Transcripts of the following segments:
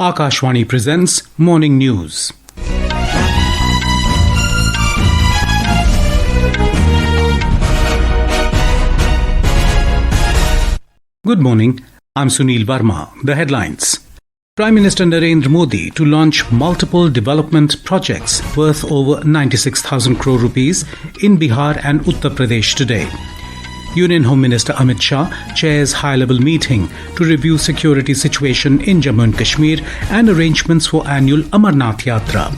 Akashvani presents Morning News. Good morning, I'm Sunil Verma. The headlines. Prime Minister Narendra Modi to launch multiple development projects worth over 96,000 crore rupees in Bihar and Uttar Pradesh today. Union Home Minister Amit Shah chairs high-level meeting to review security situation in Jammu and Kashmir and arrangements for annual Amarnath Yatra.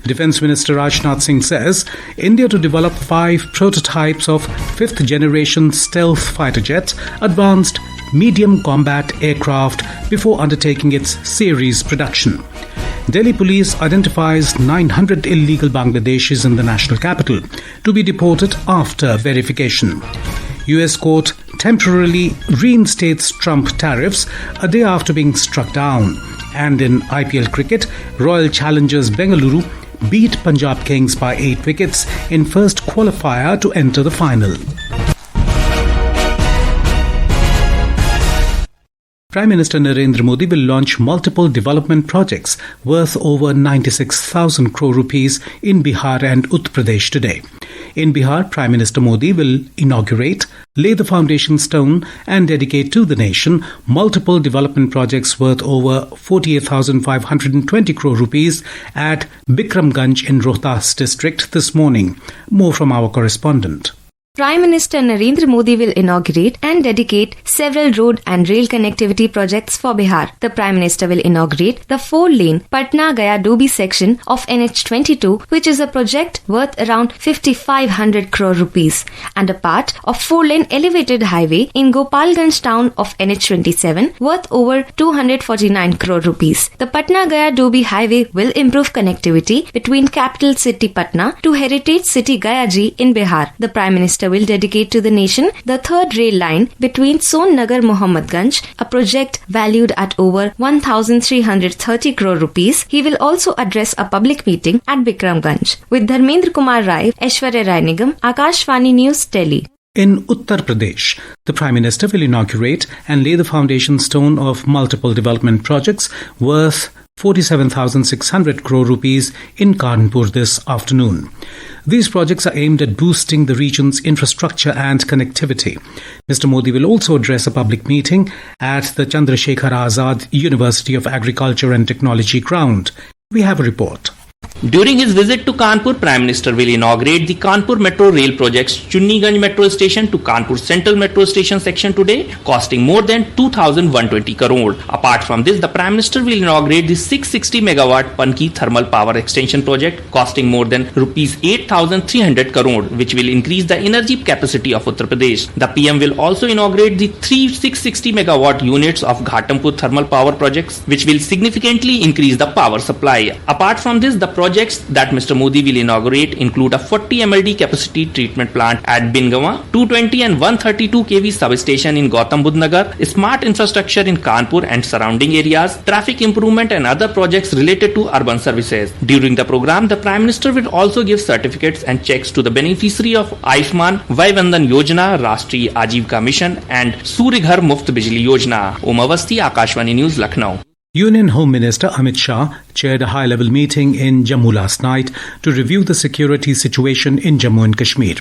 Defence Minister Rajnath Singh says India to develop 5 prototypes of 5th-generation stealth fighter jet, advanced medium combat aircraft before undertaking its series production. Delhi police identifies 900 illegal Bangladeshis in the national capital to be deported after verification. US court temporarily reinstates Trump tariffs a day after being struck down. And in IPL cricket, Royal Challengers Bengaluru beat Punjab Kings by 8 wickets in first qualifier to enter the final. Prime Minister Narendra Modi will launch multiple development projects worth over 96,000 crore rupees in Bihar and Uttar Pradesh today. In Bihar, Prime Minister Modi will inaugurate, lay the foundation stone and dedicate to the nation multiple development projects worth over 48,520 crore rupees at Bikramganj in Rohtas district this morning. More from our correspondent. Prime Minister Narendra Modi will inaugurate and dedicate several road and rail connectivity projects for Bihar. The Prime Minister will inaugurate the 4-lane Patna-Gaya-Dobi section of NH22, which is a project worth around 5,500 crore rupees, and a part of 4-lane elevated highway in Gopalganj town of NH27 worth over 249 crore rupees. The Patna-Gaya-Dobi highway will improve connectivity between capital city Patna to heritage city Gaya-ji in Bihar. The Prime Minister will dedicate to the nation the 3rd rail line between Sonnagar Mohammadganj, a project valued at over 1,330 crore rupees. He will also address a public meeting at Bikramganj. With Dharmendra Kumar Rai, Aishwarya Rai Nigam, Akashvani News, Delhi. In Uttar Pradesh, the Prime Minister will inaugurate and lay the foundation stone of multiple development projects worth 47,600 crore rupees in Kanpur this afternoon. These projects are aimed at boosting the region's infrastructure and connectivity. Mr. Modi will also address a public meeting at the Chandrasekhar Azad University of Agriculture and Technology ground. We have a report. During his visit to Kanpur, Prime Minister will inaugurate the Kanpur Metro Rail project's Chunniganj Metro Station to Kanpur Central Metro Station section today, costing more than 2,120 crore. Apart from this, the Prime Minister will inaugurate the 660 megawatt Panki Thermal Power Extension project, costing more than rupees 8,300 crore, which will increase the energy capacity of Uttar Pradesh. The PM will also inaugurate the 3 660 megawatt units of Ghatampur Thermal Power projects, which will significantly increase the power supply. Apart from this, the projects that Mr. Modi will inaugurate include a 40 MLD capacity treatment plant at Bingawa, 220 and 132 kV substation in Gautam Budh Nagar, smart infrastructure in Kanpur and surrounding areas, traffic improvement and other projects related to urban services. During the program, the Prime Minister will also give certificates and checks to the beneficiary of Ayushman Vai Vandan Yojana, Rashtriya Ajivika Mission and Surya Ghar Muft Bijli Yojana. Om Awasthi, Akashvani News, Lucknow. Union Home Minister Amit Shah chaired a high-level meeting in Jammu last night to review the security situation in Jammu and Kashmir.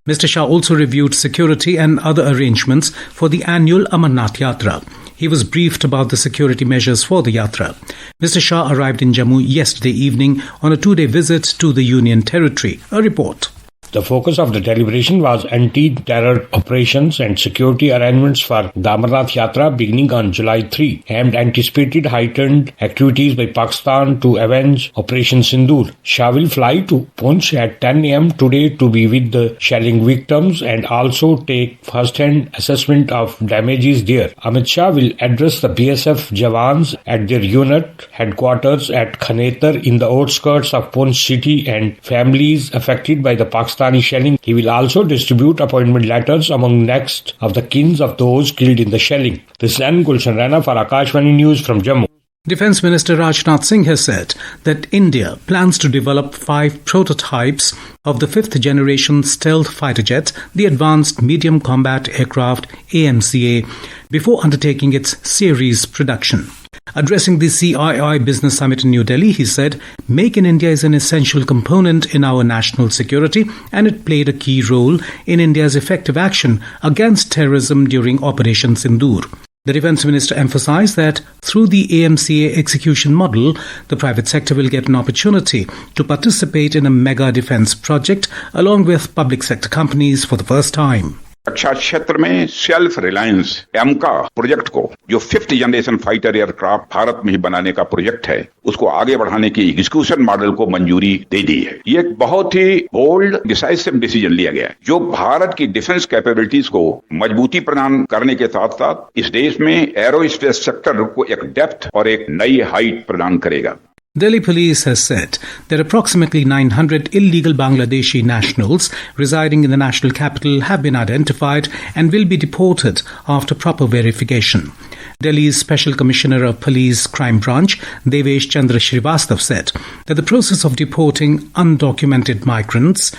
Mr. Shah also reviewed security and other arrangements for the annual Amarnath Yatra. He was briefed about the security measures for the Yatra. Mr. Shah arrived in Jammu yesterday evening on a 2-day visit to the Union territory. A report. The focus of the deliberation was anti-terror operations and security arrangements for the Amarnath Yatra beginning on July 3 and anticipated heightened activities by Pakistan to avenge Operation Sindoor. Shah will fly to Poonch at 10 am today to be with the shelling victims and also take first-hand assessment of damages there. Amit Shah will address the BSF Jawans at their unit headquarters at Khanetar in the outskirts of Poonch city and families affected by the Pakistan shelling. He will also distribute appointment letters among next of the kins of those killed in the shelling. This is N. Gulshan Rana for Akashvani News from Jammu. Defence Minister Rajnath Singh has said that India plans to develop 5 prototypes of the 5th-generation stealth fighter jet, the Advanced Medium Combat Aircraft AMCA, before undertaking its series production. Addressing the CII Business Summit in New Delhi, he said, "Make in India is an essential component in our national security, and it played a key role in India's effective action against terrorism during Operation Sindoor." The Defence Minister emphasised that through the AMCA execution model, the private sector will get an opportunity to participate in a mega defence project along with public sector companies for the first time. रक्षा क्षेत्र में self reliance एमका project को जो 5th generation fighter aircraft Bharat में ही बनाने का project है, उसको आगे बढ़ाने की एग्जीक्यूशन मॉडल को मंजूरी दे दी है। ये एक बहुत ही बोल्ड डिसाइसिव डिसीजन लिया गया है जो भारत की डिफेंस कैपेबिलिटीज को मजबूती प्रदान करने के साथ साथ इस देश में एरोस्पेस सेक्टर को एक डेप्थ और एक नई हाइट प्रदान करेगा। Delhi police has said that approximately 900 illegal Bangladeshi nationals residing in the national capital have been identified and will be deported after proper verification. Delhi's Special Commissioner of Police Crime Branch, Devesh Chandra Srivastav, said that the process of deporting undocumented migrants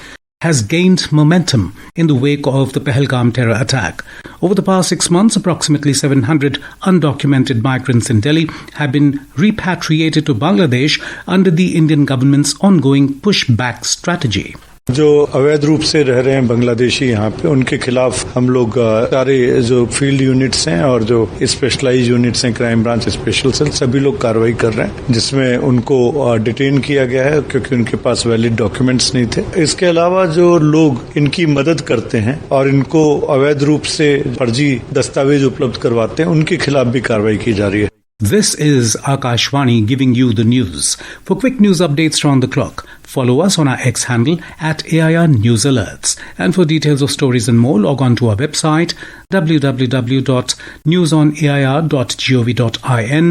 has gained momentum in the wake of the Pahalgam terror attack. Over the past 6 months, approximately 700 undocumented migrants in Delhi have been repatriated to Bangladesh under the Indian government's ongoing pushback strategy. जो अवैध रूप से रह रहे हैं बांग्लादेशी यहाँ पे, उनके खिलाफ हम लोग सारे जो फील्ड यूनिट्स हैं और जो स्पेशलाइज यूनिट्स हैं, क्राइम ब्रांच, स्पेशल सेल, सभी लोग कार्रवाई कर रहे हैं, जिसमें उनको डिटेन किया गया है क्योंकि उनके पास वैलिड डॉक्यूमेंट्स नहीं थे। इसके अलावा जो लोग इनकी मदद करते हैं और इनको अवैध रूप से फर्जी दस्तावेज उपलब्ध करवाते हैं, उनके खिलाफ भी कार्रवाई की जा रही है। This is Akashvani giving you the news. For quick news updates round the clock, follow us on our X handle @AIR News Alerts. And for details of stories and more, log on to our website www.newsonair.gov.in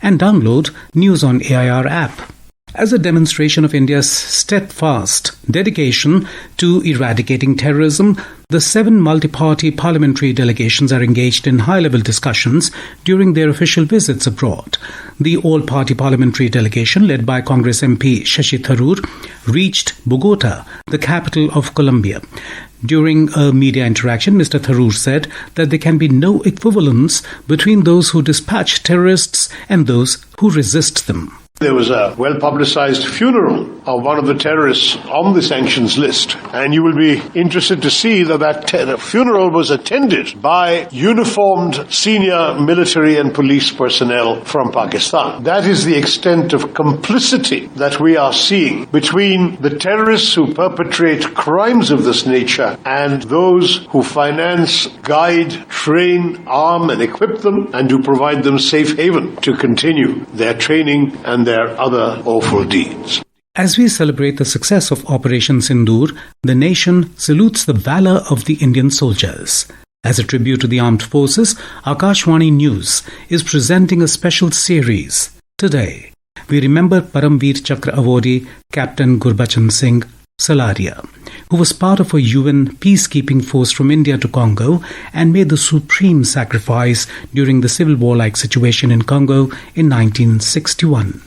and download News on AIR app. As a demonstration of India's steadfast dedication to eradicating terrorism, the 7 multi-party parliamentary delegations are engaged in high-level discussions during their official visits abroad. The all-party parliamentary delegation, led by Congress MP Shashi Tharoor, reached Bogota, the capital of Colombia. During a media interaction, Mr. Tharoor said that there can be no equivalence between those who dispatch terrorists and those who resist them. There was a well-publicized funeral of one of the terrorists on the sanctions list, and you will be interested to see that funeral was attended by uniformed senior military and police personnel from Pakistan. That is the extent of complicity that we are seeing between the terrorists who perpetrate crimes of this nature and those who finance, guide, train, arm and equip them, and who provide them safe haven to continue their training and their other awful deeds. As we celebrate the success of Operation Sindoor, the nation salutes the valor of the Indian soldiers. As a tribute to the armed forces, Akashvani News is presenting a special series. Today, we remember Paramveer Chakra awardee Captain Gurbachan Singh Salaria, who was part of a UN peacekeeping force from India to Congo and made the supreme sacrifice during the civil war-like situation in Congo in 1961.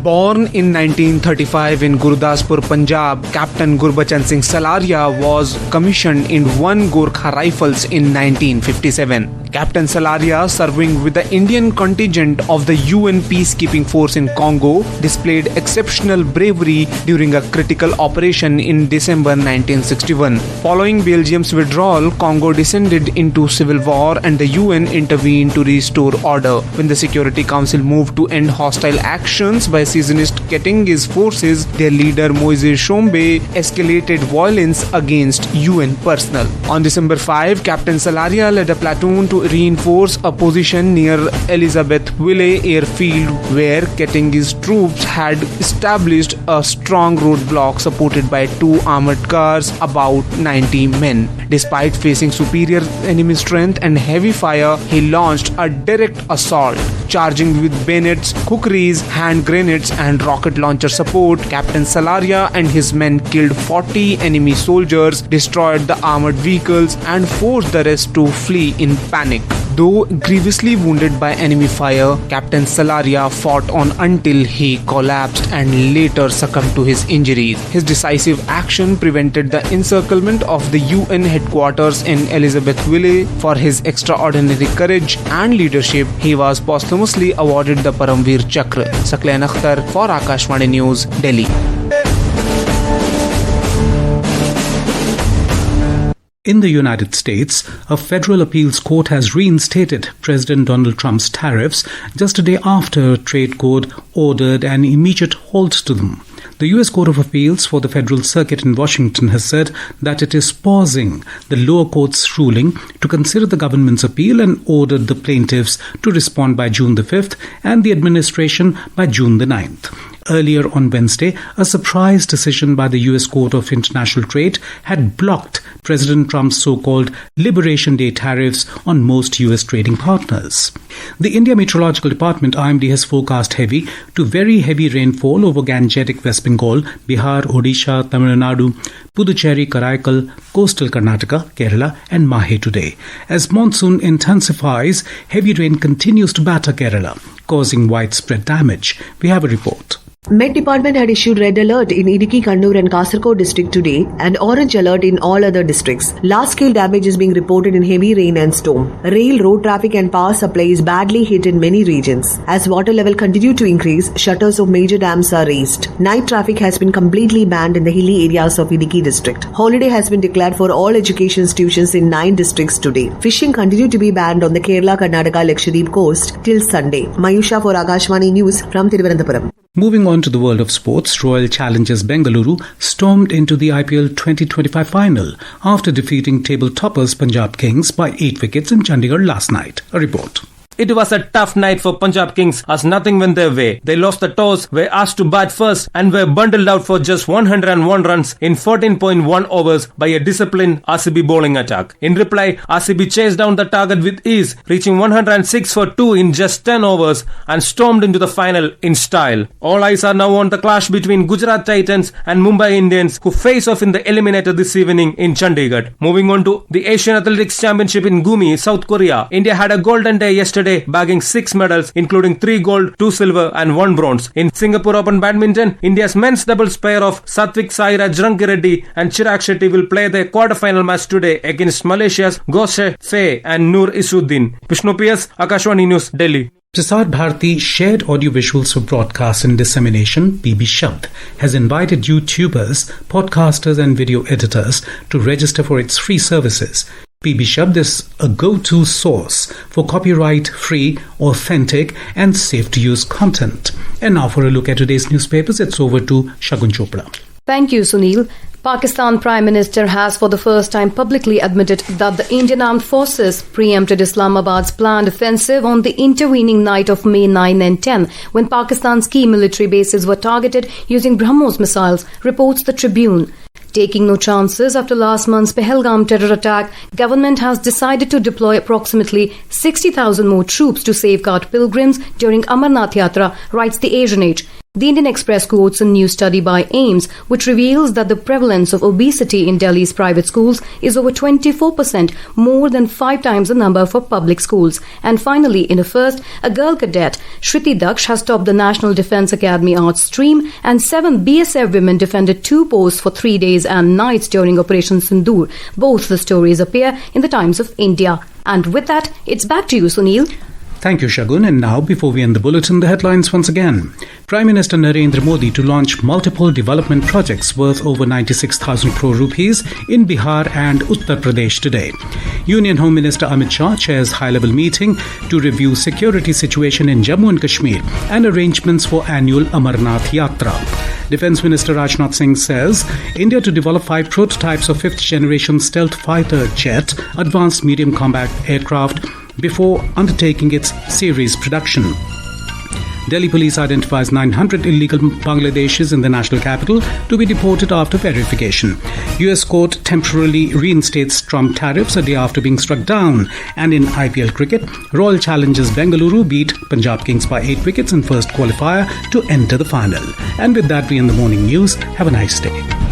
Born in 1935 in Gurdaspur, Punjab, Captain Gurbachan Singh Salaria was commissioned in 1 Gorkha Rifles in 1957. Captain Salaria, serving with the Indian contingent of the UN peacekeeping force in Congo, displayed exceptional bravery during a critical operation in December 1961. Following Belgium's withdrawal, Congo descended into civil war and the UN intervened to restore order. When the Security Council moved to end hostile actions by secessionist Keting's forces, their leader Moise Tshombe escalated violence against UN personnel. On December 5, Captain Salaria led a platoon to reinforce a position near Elizabethville airfield where Keting's troops had established a strong roadblock supported by 2 armored cars, about 90 men. Despite facing superior enemy strength and heavy fire, he launched a direct assault. Charging with bayonets, kukris, hand grenades and rocket launcher support, Captain Salaria and his men killed 40 enemy soldiers, destroyed the armored vehicles and forced the rest to flee in panic. Though grievously wounded by enemy fire, Captain Salaria fought on until he collapsed and later succumbed to his injuries. His decisive action prevented the encirclement of the UN headquarters in Elizabethville. For his extraordinary courage and leadership, he was posthumously awarded the Paramveer Chakra. Sakleen Akhtar for Akashvani News, Delhi. In the United States, a federal appeals court has reinstated President Donald Trump's tariffs just a day after a trade court ordered an immediate halt to them. The U.S. Court of Appeals for the Federal Circuit in Washington has said that it is pausing the lower court's ruling to consider the government's appeal and ordered the plaintiffs to respond by June the 5th and the administration by June the 9th. Earlier on Wednesday, a surprise decision by the U.S. Court of International Trade had blocked President Trump's so-called Liberation Day tariffs on most U.S. trading partners. The India Meteorological Department IMD has forecast heavy to very heavy rainfall over Gangetic West Bengal, Bihar, Odisha, Tamil Nadu, Puducherry, Karaikal, coastal Karnataka, Kerala and Mahe today. As monsoon intensifies, heavy rain continues to batter Kerala, causing widespread damage. We have a report. Met Department had issued red alert in Idukki, Kannur and Kasaragod district today and orange alert in all other districts. Large-scale damage is being reported in heavy rain and storm. Rail, road traffic and power supply is badly hit in many regions. As water level continue to increase, shutters of major dams are raised. Night traffic has been completely banned in the hilly areas of Idukki district. Holiday has been declared for all education institutions in 9 districts today. Fishing continued to be banned on the Kerala, Karnataka, Lakshadweep coast till Sunday. Mayusha for Akashvani News from Thiruvananthapuram. Moving on to the world of sports, Royal Challengers Bengaluru stormed into the IPL 2025 final after defeating table toppers Punjab Kings by 8 wickets in Chandigarh last night. A report. It was a tough night for Punjab Kings as nothing went their way. They lost the toss, were asked to bat first and were bundled out for just 101 runs in 14.1 overs by a disciplined RCB bowling attack. In reply, RCB chased down the target with ease, reaching 106 for 2 in just 10 overs and stormed into the final in style. All eyes are now on the clash between Gujarat Titans and Mumbai Indians, who face off in the eliminator this evening in Chandigarh. Moving on to the Asian Athletics Championship in Gumi, South Korea. India had a golden day yesterday, bagging 6 medals, including 3 gold, 2 silver and 1 bronze. In Singapore Open Badminton, India's men's doubles pair of Satvik Sairaj Rankireddy and Chirag Shetty will play their quarter-final match today against Malaysia's Goshe Fei and Noor Isuddin. Vishnu P.S., Akashvani News, Delhi. Prasar Bharati Shared Audiovisuals for Broadcast and Dissemination, PB Shabd, has invited YouTubers, podcasters and video editors to register for its free services. PB Shabd is a go-to source for copyright-free, authentic and safe-to-use content. And now for a look at today's newspapers, it's over to Shagun Chopra. Thank you, Sunil. Pakistan Prime Minister has for the first time publicly admitted that the Indian Armed Forces preempted Islamabad's planned offensive on the intervening night of May 9 and 10, when Pakistan's key military bases were targeted using BrahMos missiles, reports the Tribune. Taking no chances after last month's Pahalgam terror attack, government has decided to deploy approximately 60,000 more troops to safeguard pilgrims during Amarnath Yatra, writes the Asian Age. The Indian Express quotes a new study by AIMS, which reveals that the prevalence of obesity in Delhi's private schools is over 24%, more than 5 times the number for public schools. And finally, in a first, a girl cadet, Shriti Daksh, has topped the National Defence Academy Arts stream, and 7 BSF women defended 2 posts for 3 days and nights during Operation Sindoor. Both the stories appear in the Times of India. And with that, it's back to you, Sunil. Thank you, Shagun. And now, before we end the bulletin, the headlines once again. Prime Minister Narendra Modi to launch multiple development projects worth over 96,000 crore rupees in Bihar and Uttar Pradesh today. Union Home Minister Amit Shah chairs high-level meeting to review security situation in Jammu and Kashmir and arrangements for annual Amarnath Yatra. Defence Minister Rajnath Singh says India to develop 5 prototypes of 5th-generation stealth fighter jet, advanced medium combat aircraft, before undertaking its series production. Delhi police identifies 900 illegal Bangladeshis in the national capital to be deported after verification. US court temporarily reinstates Trump tariffs a day after being struck down. And in IPL cricket, Royal Challengers Bengaluru beat Punjab Kings by 8 wickets in first qualifier to enter the final. And with that, we end the morning news. Have a nice day.